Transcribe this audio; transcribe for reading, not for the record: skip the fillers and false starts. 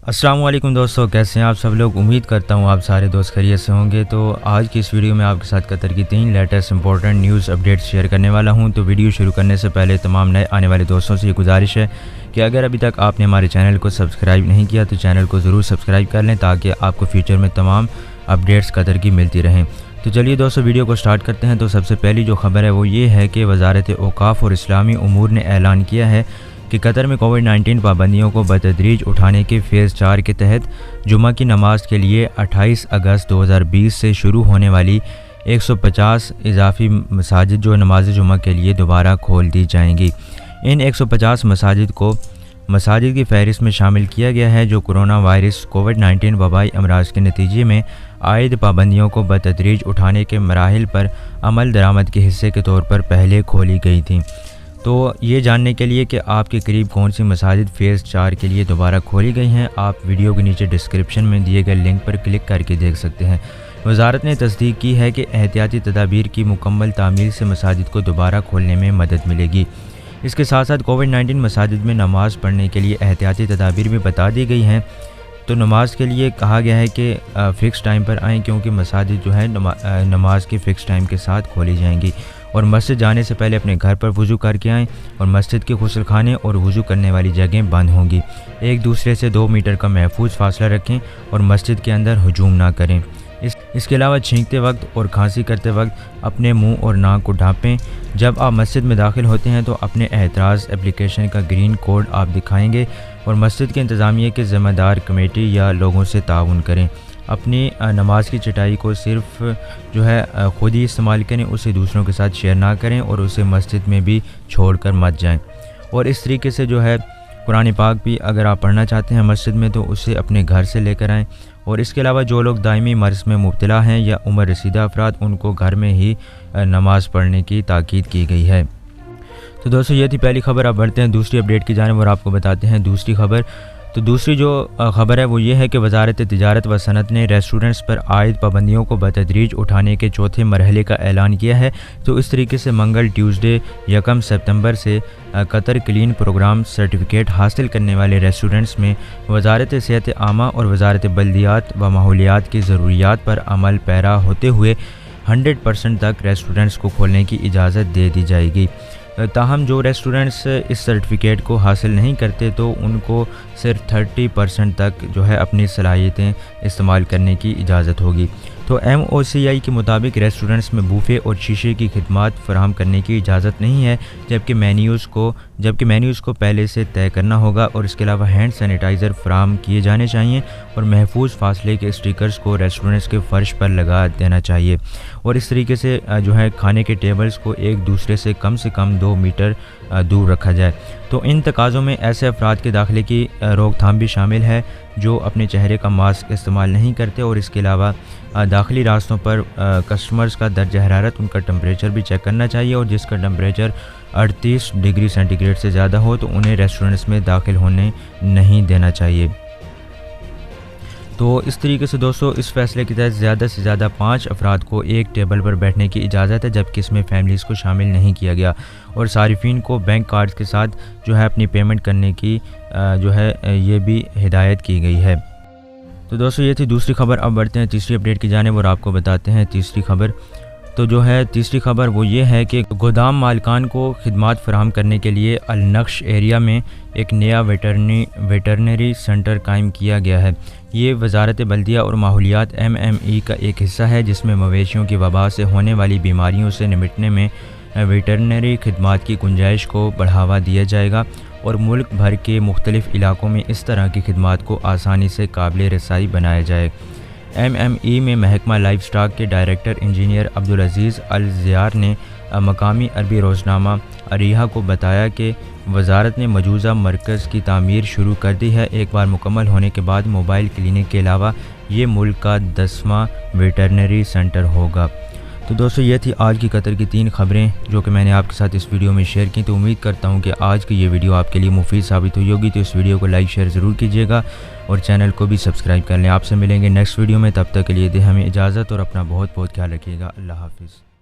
السلام علیکم دوستو، کیسے ہیں آپ سب لوگ؟ امید کرتا ہوں آپ سارے دوست خیریت سے ہوں گے۔ تو آج کی اس ویڈیو میں آپ کے ساتھ قطر کی 3 latest important news updates share کرنے والا ہوں۔ تو ویڈیو شروع کرنے سے پہلے تمام نئے آنے والے دوستوں سے یہ گزارش ہے کہ اگر ابھی تک آپ نے ہمارے چینل کو سبسکرائب نہیں کیا تو چینل کو ضرور سبسکرائب کر لیں تاکہ آپ کو فیوچر میں تمام اپڈیٹس قطر کی ملتی رہیں۔ تو چلیے دوستو ویڈیو کو سٹارٹ کرتے ہیں۔ تو سب سے پہلی جو خبر ہے وہ یہ ہے کہ وزارت اوقاف اور اسلامی امور نے اعلان کیا ہے کہ قطر میں کووڈ-19 پابندیوں کو بتدریج اٹھانے کے فیز 4 کے تحت جمعہ کی نماز کے لیے 28 اگست 2020 سے شروع ہونے والی 150 اضافی مساجد جو نماز جمعہ کے لیے دوبارہ کھول دی جائیں گی۔ ان 150 مساجد کو مساجد کی فہرست میں شامل کیا گیا ہے جو کرونا وائرس کووڈ-19 وبائی امراض کے نتیجے میں عائد پابندیوں کو بتدریج اٹھانے کے مراحل پر عمل درآمد کے حصے کے طور پر پہلے کھولی گئی تھیں۔ تو یہ جاننے کے لیے کہ آپ کے قریب کون سی مساجد فیز 4 کے لیے دوبارہ کھولی گئی ہیں، آپ ویڈیو کے نیچے ڈسکرپشن میں دیے گئے لنک پر کلک کر کے دیکھ سکتے ہیں۔ وزارت نے تصدیق کی ہے کہ احتیاطی تدابیر کی مکمل تعمیل سے مساجد کو دوبارہ کھولنے میں مدد ملے گی۔ اس کے ساتھ ساتھ کووڈ-19 مساجد میں نماز پڑھنے کے لیے احتیاطی تدابیر بھی بتا دی گئی ہیں۔ تو نماز کے لیے کہا گیا ہے کہ فکس ٹائم پر آئیں کیونکہ مساجد جو ہے نماز کے فکس ٹائم کے ساتھ کھولی جائیں گی، اور مسجد جانے سے پہلے اپنے گھر پر وضو کر کے آئیں، اور مسجد کے غسل خانے اور وضو کرنے والی جگہیں بند ہوں گی۔ ایک دوسرے سے 2 میٹر کا محفوظ فاصلہ رکھیں اور مسجد کے اندر ہجوم نہ کریں۔ اس کے علاوہ چھینکتے وقت اور کھانسی کرتے وقت اپنے منہ اور ناک کو ڈھانپیں۔ جب آپ مسجد میں داخل ہوتے ہیں تو اپنے اعتراض اپلیکیشن کا گرین کوڈ آپ دکھائیں گے، اور مسجد کے انتظامیہ کے ذمہ دار کمیٹی یا لوگوں سے تعاون کریں۔ اپنی نماز کی چٹائی کو صرف جو ہے خود ہی استعمال کریں، اسے دوسروں کے ساتھ شیئر نہ کریں اور اسے مسجد میں بھی چھوڑ کر مت جائیں۔ اور اس طریقے سے جو ہے قرآن پاک بھی اگر آپ پڑھنا چاہتے ہیں مسجد میں تو اسے اپنے گھر سے لے کر آئیں۔ اور اس کے علاوہ جو لوگ دائمی مرض میں مبتلا ہیں یا عمر رسیدہ افراد، ان کو گھر میں ہی نماز پڑھنے کی تاکید کی گئی ہے۔ تو دوستو یہ تھی پہلی خبر۔ اب بڑھتے ہیں دوسری اپڈیٹ کی جانب اور آپ کو بتاتے ہیں دوسری خبر۔ تو دوسری جو خبر ہے وہ یہ ہے کہ وزارت تجارت و صنعت نے ریسٹورنٹس پر عائد پابندیوں کو بتدریج اٹھانے کے چوتھے مرحلے کا اعلان کیا ہے۔ تو اس طریقے سے منگل ٹیوزڈے 1 ستمبر سے قطر کلین پروگرام سرٹیفکیٹ حاصل کرنے والے ریسٹورنٹس میں وزارت صحت عامہ اور وزارت بلدیات و ماحولیات کی ضروریات پر عمل پیرا ہوتے ہوئے 100% تک ریسٹورنٹس کو کھولنے کی اجازت دے دی جائے گی۔ تاہم جو ریسٹورنٹس اس سرٹیفکیٹ کو حاصل نہیں کرتے تو ان کو صرف 30% تک جو ہے اپنی صلاحیتیں استعمال کرنے کی اجازت ہوگی۔ تو MOCI کے مطابق ریسٹورنٹس میں بوفے اور شیشے کی خدمات فراہم کرنے کی اجازت نہیں ہے، جبکہ مینیوز کو پہلے سے طے کرنا ہوگا، اور اس کے علاوہ ہینڈ سینیٹائزر فراہم کیے جانے چاہئیں، اور محفوظ فاصلے کے اسٹیکرز کو ریسٹورنٹس کے فرش پر لگا دینا چاہیے، اور اس طریقے سے جو ہے کھانے کے ٹیبلز کو ایک دوسرے سے کم 2 میٹر دور رکھا جائے۔ تو ان تقاضوں میں ایسے افراد کے داخلے کی روک تھام بھی شامل ہے جو اپنے چہرے کا ماسک استعمال نہیں کرتے، اور اس کے علاوہ داخلی راستوں پر کسٹمرز کا درجہ حرارت، ان کا ٹمپریچر بھی چیک کرنا چاہیے، اور جس کا ٹمپریچر 38 ڈگری سینٹی گریڈ سے زیادہ ہو تو انہیں ریسٹورنٹس میں داخل ہونے نہیں دینا چاہیے۔ تو اس طریقے سے دوستو اس فیصلے کے تحت زیادہ سے زیادہ 5 افراد کو ایک ٹیبل پر بیٹھنے کی اجازت ہے، جبکہ اس میں فیملیز کو شامل نہیں کیا گیا، اور صارفین کو بینک کارڈز کے ساتھ جو ہے اپنی پیمنٹ کرنے کی جو ہے یہ بھی ہدایت کی گئی ہے۔ تو دوستو یہ تھی دوسری خبر۔ اب بڑھتے ہیں تیسری اپڈیٹ کی جانب اور آپ کو بتاتے ہیں تیسری خبر۔ تو جو ہے تیسری خبر وہ یہ ہے کہ گودام مالکان کو خدمات فراہم کرنے کے لیے النقش ایریا میں ایک نیا ویٹرنری سینٹر قائم کیا گیا ہے۔ یہ وزارت بلدیہ اور ماحولیات MME کا ایک حصہ ہے جس میں مویشیوں کی وبا سے ہونے والی بیماریوں سے نمٹنے میں ویٹرنری خدمات کی گنجائش کو بڑھاوا دیا جائے گا، اور ملک بھر کے مختلف علاقوں میں اس طرح کی خدمات کو آسانی سے قابل رسائی بنایا جائے۔ MME میں محکمہ لائف سٹاک کے ڈائریکٹر انجینئر عبدالعزیز الزیار نے مقامی عربی روزنامہ اریحہ کو بتایا کہ وزارت نے مجوزہ مرکز کی تعمیر شروع کر دی ہے۔ ایک بار مکمل ہونے کے بعد موبائل کلینک کے علاوہ یہ ملک کا 10واں ویٹرنری سینٹر ہوگا۔ تو دوستو یہ تھی آج کی قطر کی 3 خبریں جو کہ میں نے آپ کے ساتھ اس ویڈیو میں شیئر کی۔ تو امید کرتا ہوں کہ آج کی یہ ویڈیو آپ کے لیے مفید ثابت ہوئی ہوگی۔ تو اس ویڈیو کو لائک شیئر ضرور کیجیے گا اور چینل کو بھی سبسکرائب کر لیں۔ آپ سے ملیں گے نیکسٹ ویڈیو میں، تب تک کے لیے دیں ہمیں اجازت اور اپنا بہت خیال رکھیے گا۔ اللہ حافظ۔